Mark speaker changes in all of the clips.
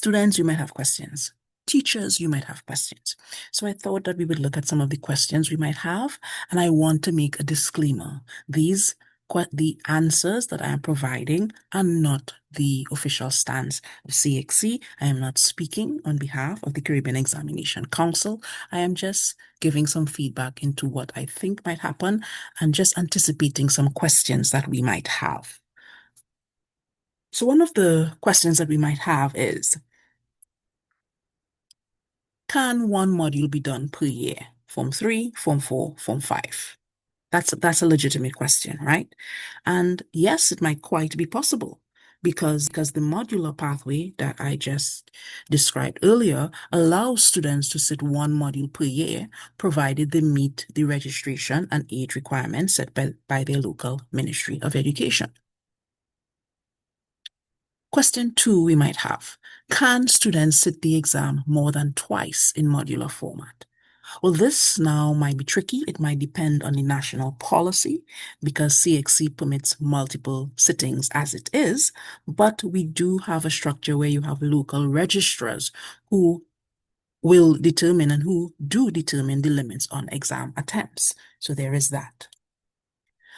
Speaker 1: Students, you might have questions. Teachers, you might have questions. So I thought that we would look at some of the questions we might have, and I want to make a disclaimer. The answers that I am providing are not the official stance of CXC. I am not speaking on behalf of the Caribbean Examination Council. I am just giving some feedback into what I think might happen and just anticipating some questions that we might have. So one of the questions that we might have is, can one module be done per year? Form 3, Form 4, Form 5. That's a legitimate question, right? And yes, it might quite be possible because the modular pathway that I just described earlier allows students to sit one module per year, provided they meet the registration and age requirements set by their local Ministry of Education. Question 2 we might have, can students sit the exam more than twice in modular format? Well, this now might be tricky. It might depend on the national policy because CXC permits multiple sittings as it is, but we do have a structure where you have local registrars who will determine and who do determine the limits on exam attempts. So there is that.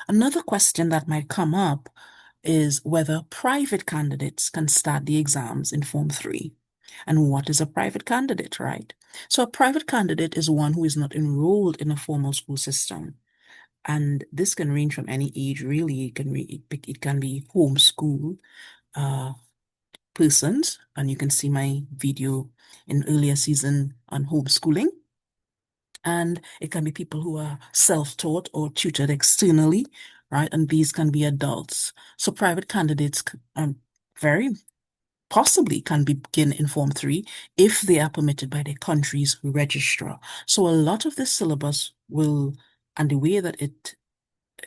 Speaker 1: Another question that might come up is whether private candidates can start the exams in Form 3. And what is a private candidate, right? So a private candidate is one who is not enrolled in a formal school system. And this can range from any age, really. It can be homeschool persons. And you can see my video in earlier season on homeschooling. And it can be people who are self-taught or tutored externally, right? And these can be adults. So private candidates very possibly can begin in Form 3 if they are permitted by their country's registrar. So a lot of this syllabus will, and the way that it,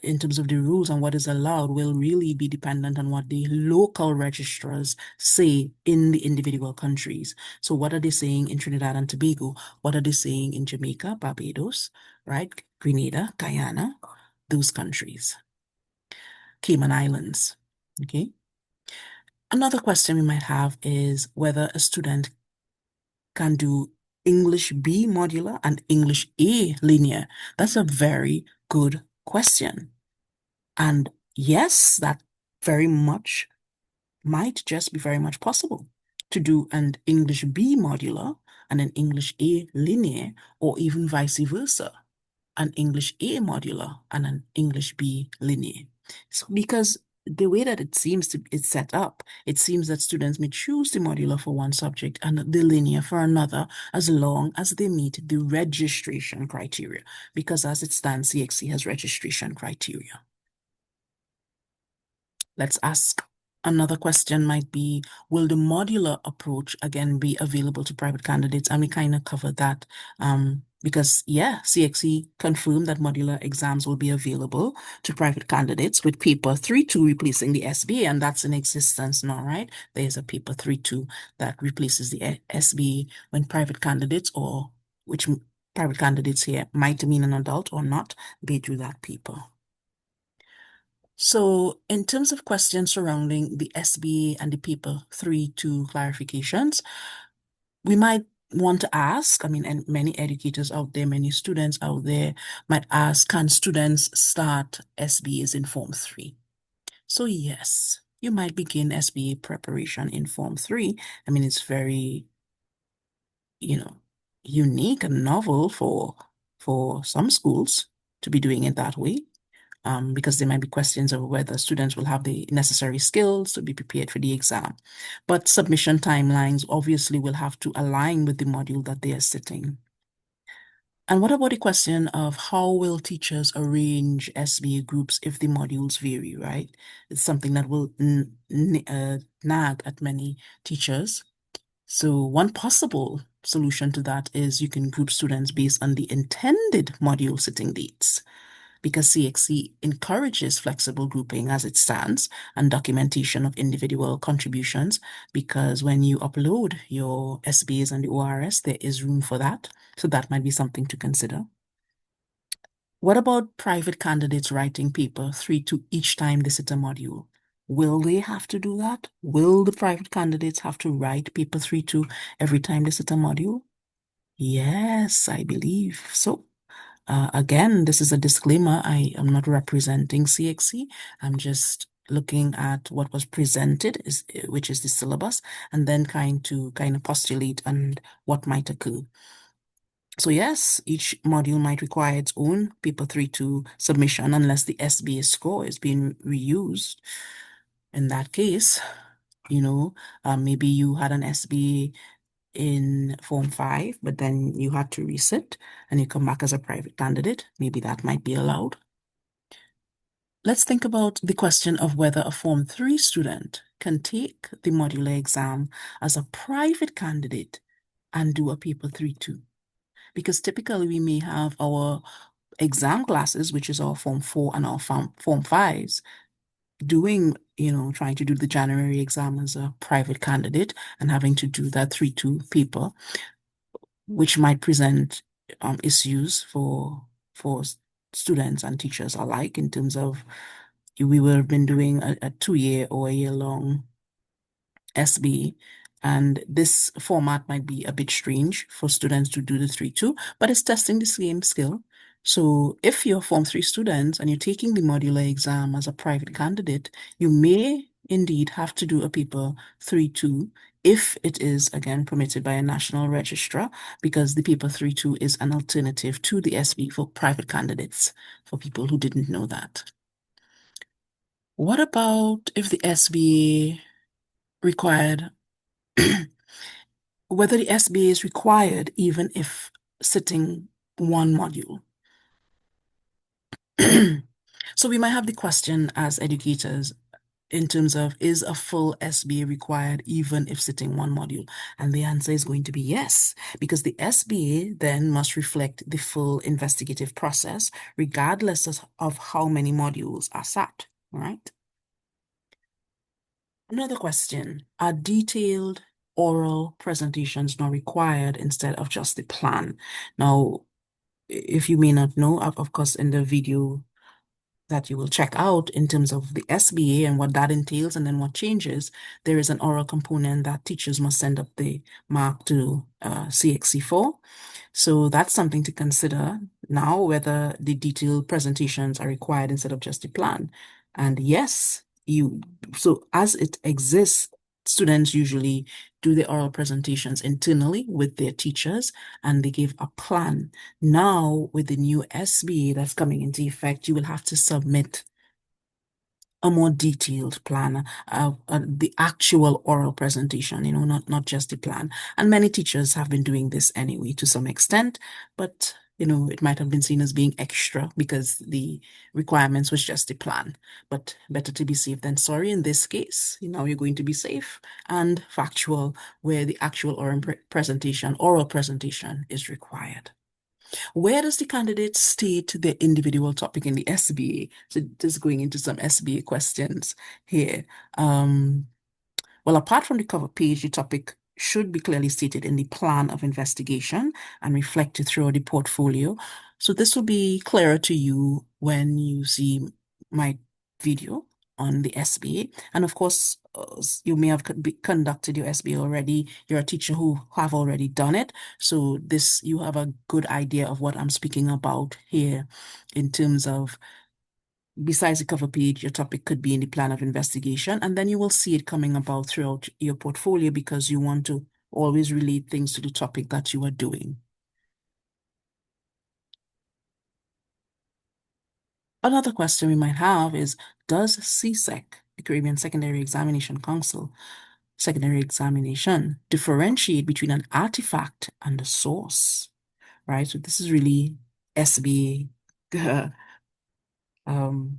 Speaker 1: in terms of the rules and what is allowed, will really be dependent on what the local registrars say in the individual countries. So what are they saying in Trinidad and Tobago? What are they saying in Jamaica, Barbados, right? Grenada, Guyana, those countries. Cayman Islands, okay? Another question we might have is whether a student can do English B modular and English A linear. That's a very good question. And yes, that very much might just be very much possible to do an English B modular and an English A linear, or even vice versa, an English A modular and an English B linear. So because the way that it's set up, it seems that students may choose the modular for one subject and the linear for another, as long as they meet the registration criteria, because as it stands, CXC has registration criteria. Let's ask another question might be, will the modular approach again be available to private candidates? And we kind of covered that because, yeah, CXC confirmed that modular exams will be available to private candidates with paper 3.2 replacing the SBA, and that's in existence now, right? There's a paper 3.2 that replaces the SBA when private candidates, or which private candidates here might mean an adult or not, they do that paper. So in terms of questions surrounding the SBA and the paper 3.2 clarifications, we might want to ask, and many educators out there, many students out there might ask, can students start SBAs in Form 3? So yes, you might begin SBA preparation in Form 3. It's very, unique and novel for some schools to be doing it that way. Because there might be questions of whether students will have the necessary skills to be prepared for the exam. But submission timelines obviously will have to align with the module that they are sitting. And what about the question of how will teachers arrange SBA groups if the modules vary, right? It's something that will nag at many teachers. So one possible solution to that is you can group students based on the intended module sitting dates, because CXC encourages flexible grouping as it stands and documentation of individual contributions, because when you upload your SBAs and the ORS, there is room for that. So that might be something to consider. What about private candidates writing paper 3.2 each time they sit a module? Will they have to do that? Will the private candidates have to write paper 3-2 every time they sit a module? Yes, I believe so. Again, this is a disclaimer. I am not representing CXC. I'm just looking at what was presented, which is the syllabus, and then kind of postulate and what might occur. So yes, each module might require its own paper 3-2 submission unless the SBA score is being reused. In that case, maybe you had an SBA in Form 5, but then you had to resit and you come back as a private candidate. Maybe that might be allowed. Let's think about the question of whether a Form 3 student can take the modular exam as a private candidate and do a paper 3-2. Because typically we may have our exam classes, which is our Form 4 and our Form 5s, doing, trying to do the January exam as a private candidate and having to do that 3-2 paper, which might present issues for students and teachers alike in terms of we would have been doing a 2-year or a year-long SB, and this format might be a bit strange for students to do the 3-2, but it's testing the same skill. So if you're Form 3 students and you're taking the modular exam as a private candidate, you may indeed have to do a paper 3-2 if it is, again, permitted by a national registrar, because the paper 3-2 is an alternative to the SB for private candidates, for people who didn't know that. What about if the SBA required, whether the SBA is required even if sitting one module? So we might have the question as educators in terms of, is a full SBA required even if sitting one module? And the answer is going to be yes, because the SBA then must reflect the full investigative process, regardless of how many modules are sat, right? Another question, are detailed oral presentations now required instead of just the plan? Now, if you may not know, of course, in the video that you will check out in terms of the SBA and what that entails and then what changes, there is an oral component that teachers must send up the mark to CXC for. So that's something to consider now, whether the detailed presentations are required instead of just the plan. And yes, so as it exists, students usually do the oral presentations internally with their teachers and they give a plan. Now, with the new SBA that's coming into effect, you will have to submit a more detailed plan, the actual oral presentation, not just the plan. And many teachers have been doing this anyway to some extent, but it might have been seen as being extra because the requirements was just the plan. But better to be safe than sorry in this case. You're going to be safe and factual where the actual oral presentation is required. Where does the candidate state their individual topic in the SBA? So just going into some SBA questions here. Well, apart from the cover page, the topic should be clearly stated in the plan of investigation and reflected throughout the portfolio. So this will be clearer to you when you see my video on the SBA. And of course, you may have conducted your SBA already. You're a teacher who have already done it. So you have a good idea of what I'm speaking about here in terms of, besides the cover page, your topic could be in the plan of investigation, and then you will see it coming about throughout your portfolio because you want to always relate things to the topic that you are doing. Another question we might have is, does CSEC, the Caribbean Secondary Examination Council, secondary examination, differentiate between an artifact and a source? Right? So this is really SBA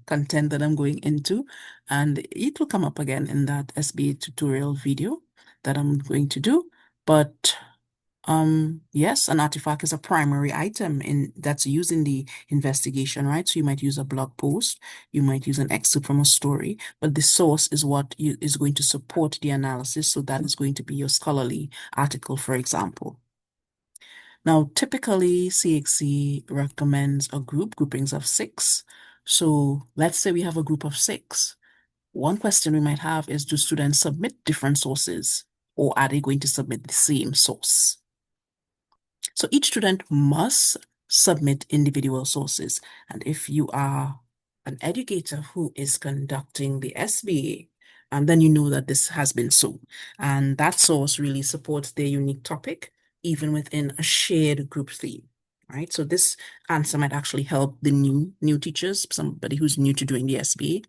Speaker 1: content that I'm going into, and it will come up again in that SBA tutorial video that I'm going to do. But yes, an artifact is a primary item that's used in the investigation, right? So you might use a blog post, you might use an excerpt from a story, but the source is what is going to support the analysis. So that is going to be your scholarly article, for example. Now, typically, CXC recommends groupings of 6. So let's say we have a group of 6. One question we might have is, do students submit different sources, or are they going to submit the same source? So each student must submit individual sources. And if you are an educator who is conducting the SBA, and then you know that this has been so. And that source really supports their unique topic, even within a shared group theme, right? So this answer might actually help the new teachers, somebody who's new to doing the SBA.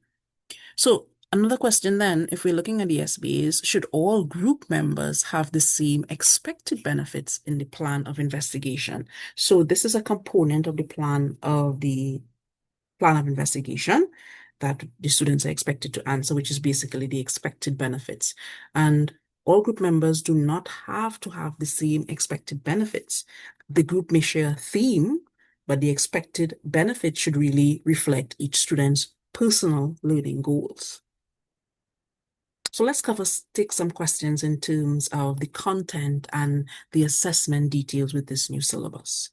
Speaker 1: So another question then, if we're looking at the SBAs, should all group members have the same expected benefits in the plan of investigation? So this is a component of the plan of investigation that the students are expected to answer, which is basically the expected benefits. And all group members do not have to have the same expected benefits. The group may share a theme, but the expected benefit should really reflect each student's personal learning goals. So let's take some questions in terms of the content and the assessment details with this new syllabus.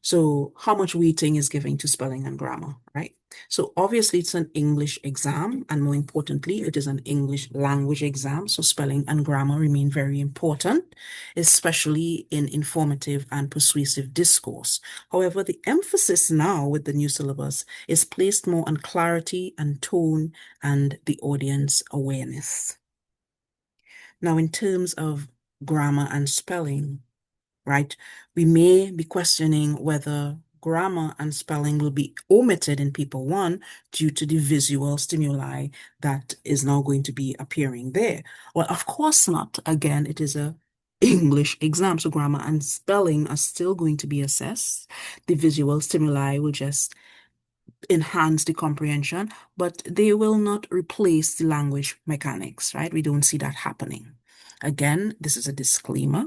Speaker 1: So how much weighting is given to spelling and grammar, right? So obviously it's an English exam, and more importantly, it is an English language exam. So spelling and grammar remain very important, especially in informative and persuasive discourse. However, the emphasis now with the new syllabus is placed more on clarity and tone and the audience awareness. Now, in terms of grammar and spelling, right, we may be questioning whether grammar and spelling will be omitted in paper 1 due to the visual stimuli that is now going to be appearing there. Well, of course not. Again, it is a English exam, so grammar and spelling are still going to be assessed. The visual stimuli will just enhance the comprehension, but they will not replace the language mechanics, right? We don't see that happening. Again, this is a disclaimer.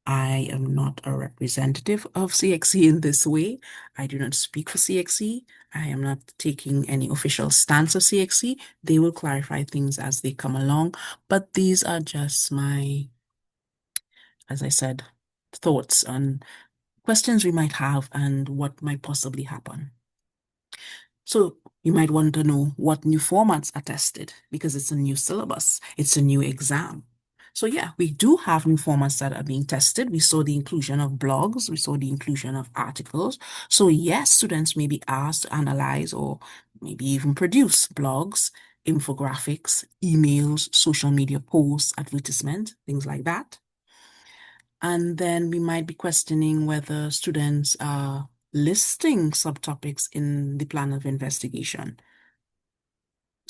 Speaker 1: I am not a representative of CXE in this way. I do not speak for CXE. I am not taking any official stance of CXE. They will clarify things as they come along, but these are just my, as I said, thoughts on questions we might have and what might possibly happen. So you might want to know what new formats are tested because it's a new syllabus. It's a new exam. So yeah, we do have new formats that are being tested. We saw the inclusion of blogs. We saw the inclusion of articles. So yes, students may be asked to analyze or maybe even produce blogs, infographics, emails, social media posts, advertisement, things like that. And then we might be questioning whether students are listing subtopics in the plan of investigation.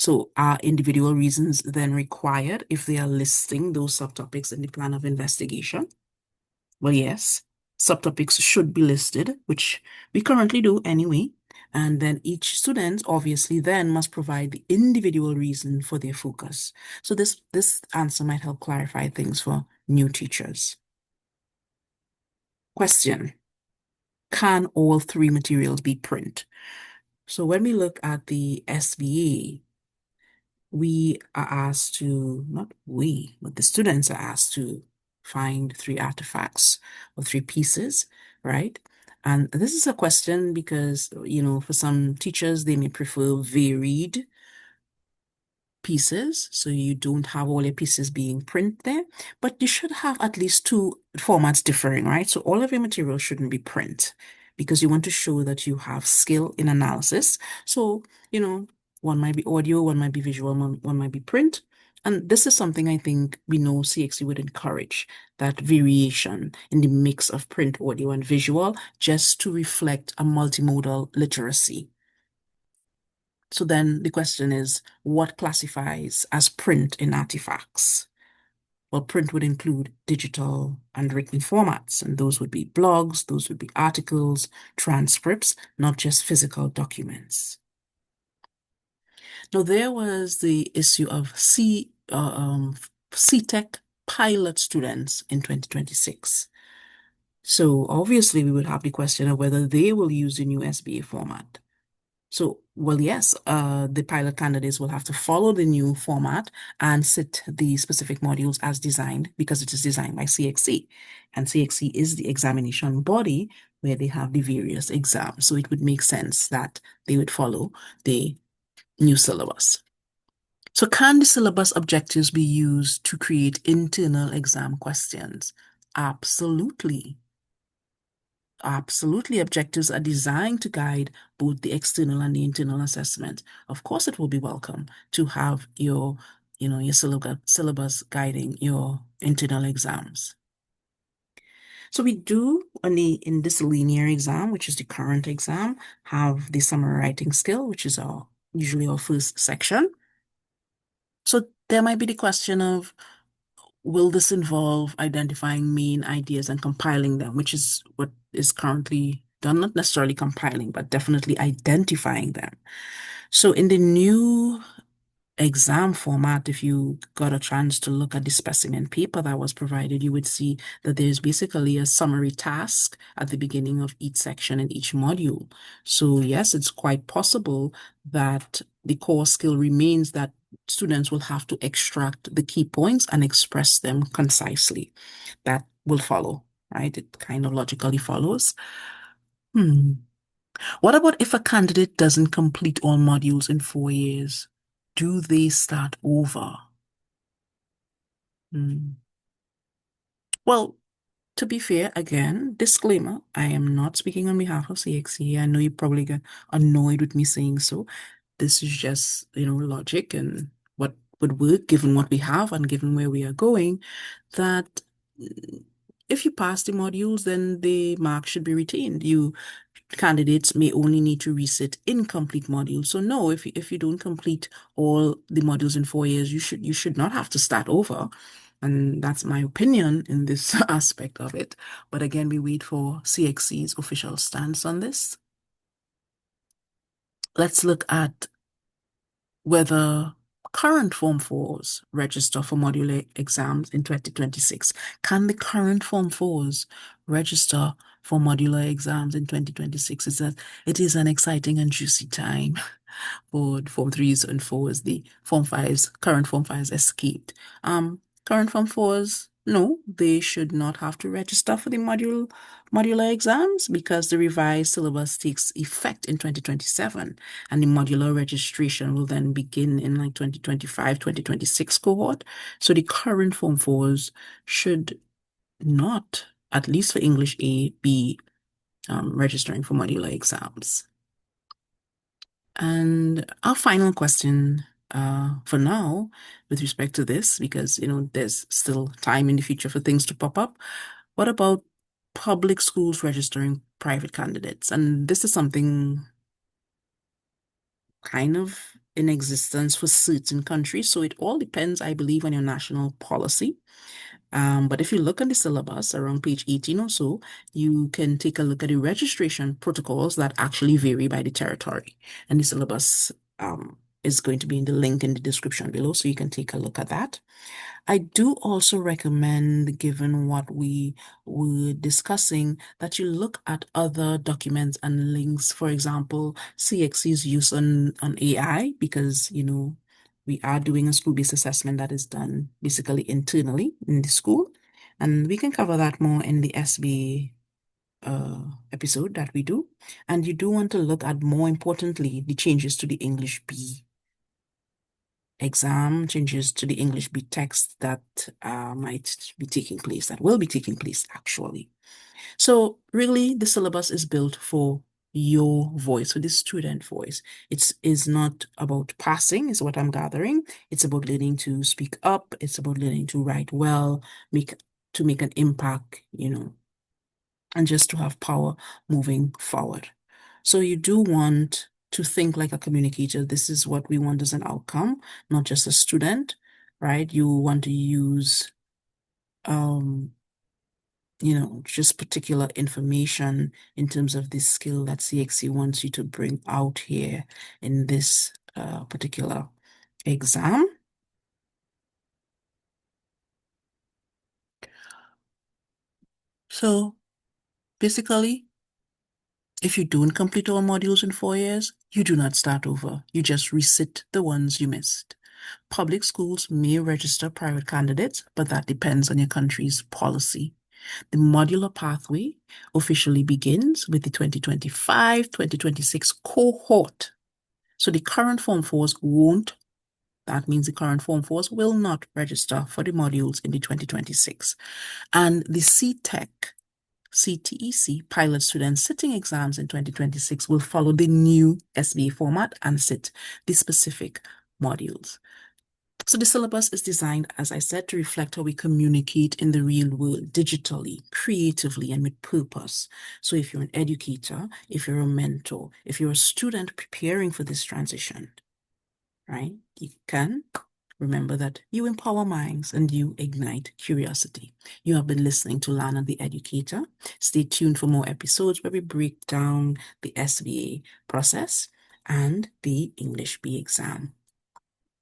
Speaker 1: So are individual reasons then required if they are listing those subtopics in the plan of investigation? Well, yes, subtopics should be listed, which we currently do anyway. And then each student obviously then must provide the individual reason for their focus. So this answer might help clarify things for new teachers. Question: can all 3 materials be print? So when we look at the SBA, we are asked to, not we, but the students are asked to find 3 artifacts or 3 pieces, right? And this is a question because, for some teachers, they may prefer varied pieces, so you don't have all your pieces being print there, but you should have at least 2 formats differing, right? So all of your material shouldn't be print because you want to show that you have skill in analysis. So, one might be audio, one might be visual, one might be print. And this is something I think we know CXE would encourage, that variation in the mix of print, audio, and visual, just to reflect a multimodal literacy. So then the question is, what classifies as print in artifacts? Well, print would include digital and written formats, and those would be blogs, those would be articles, transcripts, not just physical documents. Now, there was the issue of CTEC pilot students in 2026. So obviously, we would have the question of whether they will use the new SBA format. So, well, yes, the pilot candidates will have to follow the new format and sit the specific modules as designed because it is designed by CXE. And CXE is the examination body where they have the various exams. So it would make sense that they would follow the new syllabus. So can the syllabus objectives be used to create internal exam questions? Absolutely. Absolutely. Objectives are designed to guide both the external and the internal assessment. Of course, it will be welcome to have your syllabus guiding your internal exams. So we do in this linear exam, which is the current exam, have the summary writing skill, which is usually our first section. So there might be the question of, will this involve identifying main ideas and compiling them, which is what is currently done, not necessarily compiling, but definitely identifying them. So in the new exam format, if you got a chance to look at the specimen paper that was provided, you would see that there's basically a summary task at the beginning of each section in each module. So yes, it's quite possible that the core skill remains that students will have to extract the key points and express them concisely. That will follow, right? It kind of logically follows. What about if a candidate doesn't complete all modules in 4 years? Do they start over? Well, to be fair, again, disclaimer, I am not speaking on behalf of CXE. I know you probably get annoyed with me saying so. This is just, logic and what would work given what we have and given where we are going, that if you pass the modules, then the mark should be retained. Candidates may only need to resit incomplete modules. So no, if you don't complete all the modules in 4 years, you should not have to start over. And that's my opinion in this aspect of it. But again, we wait for CXC's official stance on this. Let's look at whether current Form 4s register for modular exams in 2026. Can the current Form 4s register for modular exams in 2026? It is an exciting and juicy time for the Form 3s and 4s. The Form 5s, current Form 5s escaped. Current Form 4s, no, they should not have to register for the modular exams because the revised syllabus takes effect in 2027 and the modular registration will then begin in like 2025, 2026 cohort. So the current Form 4s should not, at least for English A, be registering for modular exams. And our final question for now, with respect to this, because there's still time in the future for things to pop up. What about public schools registering private candidates? And this is something kind of in existence for certain countries. So it all depends, I believe, on your national policy. But if you look at the syllabus around page 18 or so, you can take a look at the registration protocols that actually vary by the territory. And the syllabus is going to be in the link in the description below, so you can take a look at that. I do also recommend, given what we were discussing, that you look at other documents and links. For example, CXC's use on AI, because, we are doing a school-based assessment that is done basically internally in the school. And we can cover that more in the SB episode that we do. And you do want to look at, more importantly, the changes to the English B exam, changes to the English B text that might be taking place, that will be taking place actually. So really, the syllabus is built for your voice, for the student voice. It is not about passing, is what I'm gathering. It's about learning to speak up. It's about learning to write well, to make an impact, and just to have power moving forward. So you do want to think like a communicator. This is what we want as an outcome, not just a student, right? You want to use, just particular information in terms of this skill that CXC wants you to bring out here in this particular exam. So basically, if you don't complete all modules in 4 years, you do not start over. You just resit the ones you missed. Public schools may register private candidates, but that depends on your country's policy. The modular pathway officially begins with the 2025-2026 cohort. So the current Form 4s won't That means the current Form 4s will not register for the modules in the 2026. And the CTEC pilot students sitting exams in 2026 will follow the new SBA format and sit the specific modules. So the syllabus is designed, as I said, to reflect how we communicate in the real world, digitally, creatively, and with purpose. So if you're an educator, if you're a mentor, if you're a student preparing for this transition, right, you can remember that you empower minds and you ignite curiosity. You have been listening to Lana the Educator. Stay tuned for more episodes where we break down the SBA process and the English B exam.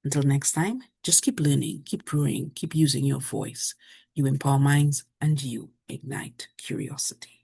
Speaker 1: Until next time, just keep learning, keep growing, keep using your voice. You empower minds and you ignite curiosity.